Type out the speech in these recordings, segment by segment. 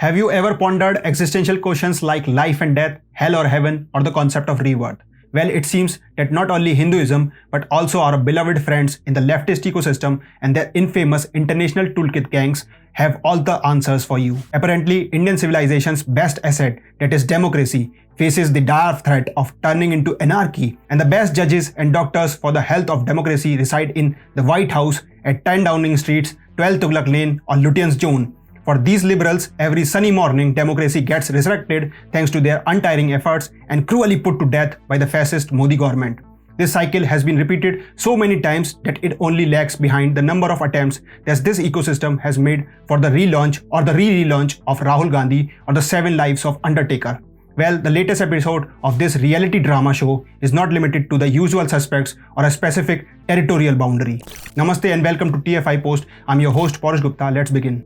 Have you ever pondered existential questions like life and death, hell or heaven, or the concept of rebirth? Well, it seems that not only Hinduism, but also our beloved friends in the leftist ecosystem and their infamous international toolkit gangs have all the answers for you. Apparently, Indian civilization's best asset, that is democracy, faces the dire threat of turning into anarchy, and the best judges and doctors for the health of democracy reside in the White House at 10 Downing Street, 12 Tughlaq Lane, or Lutyens' Zone. For these liberals, every sunny morning democracy gets resurrected thanks to their untiring efforts and cruelly put to death by the fascist Modi government. This cycle has been repeated so many times that it only lags behind the number of attempts that this ecosystem has made for the relaunch or the re-relaunch of Rahul Gandhi or the 7 Lives of Undertaker. Well, the latest episode of this reality drama show is not limited to the usual suspects or a specific territorial boundary. Namaste and welcome to TFI Post. I'm your host Paresh Gupta. Let's begin.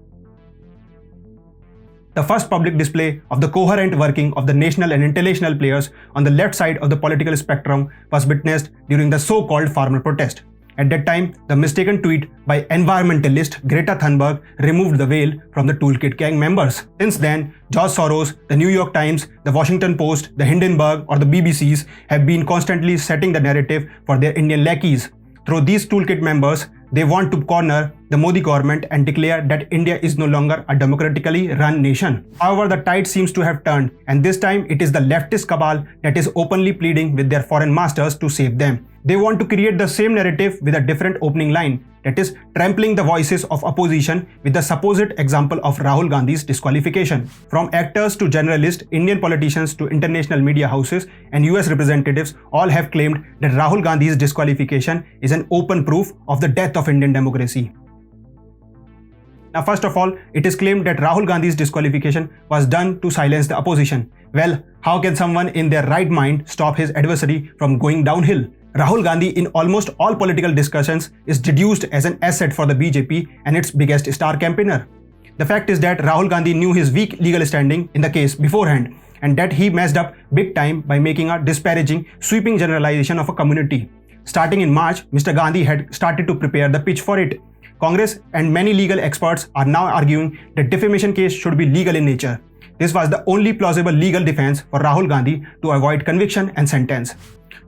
The first public display of the coherent working of the national and international players on the left side of the political spectrum was witnessed during the so-called farmer protest. At that time, the mistaken tweet by environmentalist Greta Thunberg removed the veil from the toolkit gang members. Since then, George Soros, the New York Times, the Washington Post, the Hindenburg or the BBCs have been constantly setting the narrative for their Indian lackeys. Through these toolkit members, they want to corner the Modi government and declare that India is no longer a democratically run nation. However, the tide seems to have turned, and this time it is the leftist cabal that is openly pleading with their foreign masters to save them. They want to create the same narrative with a different opening line, that is, trampling the voices of opposition with the supposed example of Rahul Gandhi's disqualification. From actors to journalists, Indian politicians to international media houses and US representatives all have claimed that Rahul Gandhi's disqualification is an open proof of the death of Indian democracy. Now, first of all, it is claimed that Rahul Gandhi's disqualification was done to silence the opposition. Well, how can someone in their right mind stop his adversary from going downhill? Rahul Gandhi in almost all political discussions is deduced as an asset for the BJP and its biggest star campaigner. The fact is that Rahul Gandhi knew his weak legal standing in the case beforehand and that he messed up big time by making a disparaging, sweeping generalization of a community. Starting in March, Mr. Gandhi had started to prepare the pitch for it. Congress and many legal experts are now arguing that defamation case should be legal in nature. This was the only plausible legal defense for Rahul Gandhi to avoid conviction and sentence.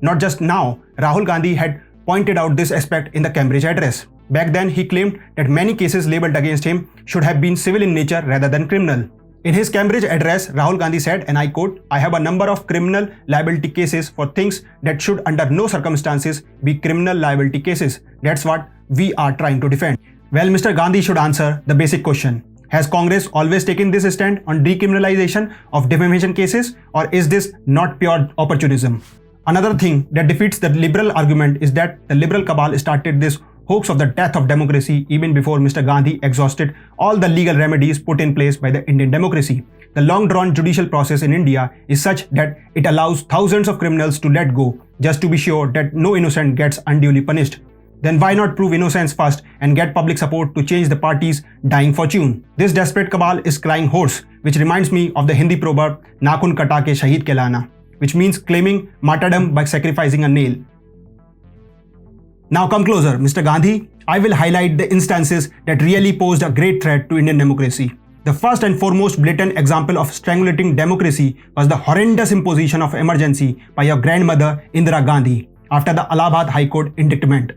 Not just now, Rahul Gandhi had pointed out this aspect in the Cambridge address. Back then, he claimed that many cases labelled against him should have been civil in nature rather than criminal. In his Cambridge address, Rahul Gandhi said, and I quote, "I have a number of criminal liability cases for things that should under no circumstances be criminal liability cases. That's what we are trying to defend." Well, Mr. Gandhi should answer the basic question. Has Congress always taken this stand on decriminalization of defamation cases, or is this not pure opportunism? Another thing that defeats the liberal argument is that the liberal cabal started this hoax of the death of democracy even before Mr. Gandhi exhausted all the legal remedies put in place by the Indian democracy. The long-drawn judicial process in India is such that it allows thousands of criminals to let go just to be sure that no innocent gets unduly punished. Then why not prove innocence first and get public support to change the party's dying fortune? This desperate cabal is crying hoarse, which reminds me of the Hindi proverb "Nakhun kata ke shaheed kehlana," which means claiming martyrdom by sacrificing a nail. Now come closer, Mr. Gandhi. I will highlight the instances that really posed a great threat to Indian democracy. The first and foremost blatant example of strangulating democracy was the horrendous imposition of emergency by your grandmother Indira Gandhi after the Allahabad High Court indictment.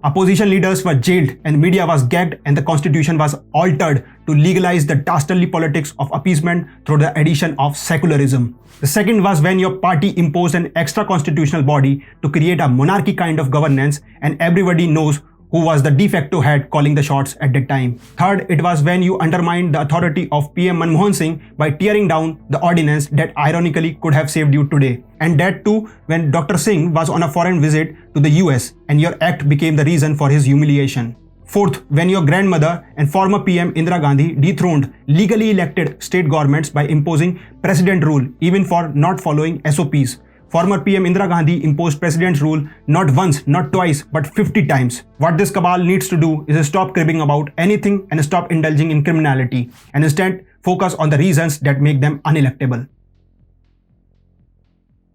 Opposition leaders were jailed and media was gagged and the constitution was altered to legalize the dastardly politics of appeasement through the addition of secularism. The second was when your party imposed an extra constitutional body to create a monarchy kind of governance, and everybody knows who was the de facto head calling the shots at that time. Third, it was when you undermined the authority of PM Manmohan Singh by tearing down the ordinance that ironically could have saved you today. And that too when Dr. Singh was on a foreign visit to the US and your act became the reason for his humiliation. Fourth, when your grandmother and former PM Indira Gandhi dethroned legally elected state governments by imposing president rule even for not following SOPs. Former PM Indira Gandhi imposed president's rule not once, not twice, but 50 times. What this cabal needs to do is stop cribbing about anything and stop indulging in criminality and instead focus on the reasons that make them unelectable.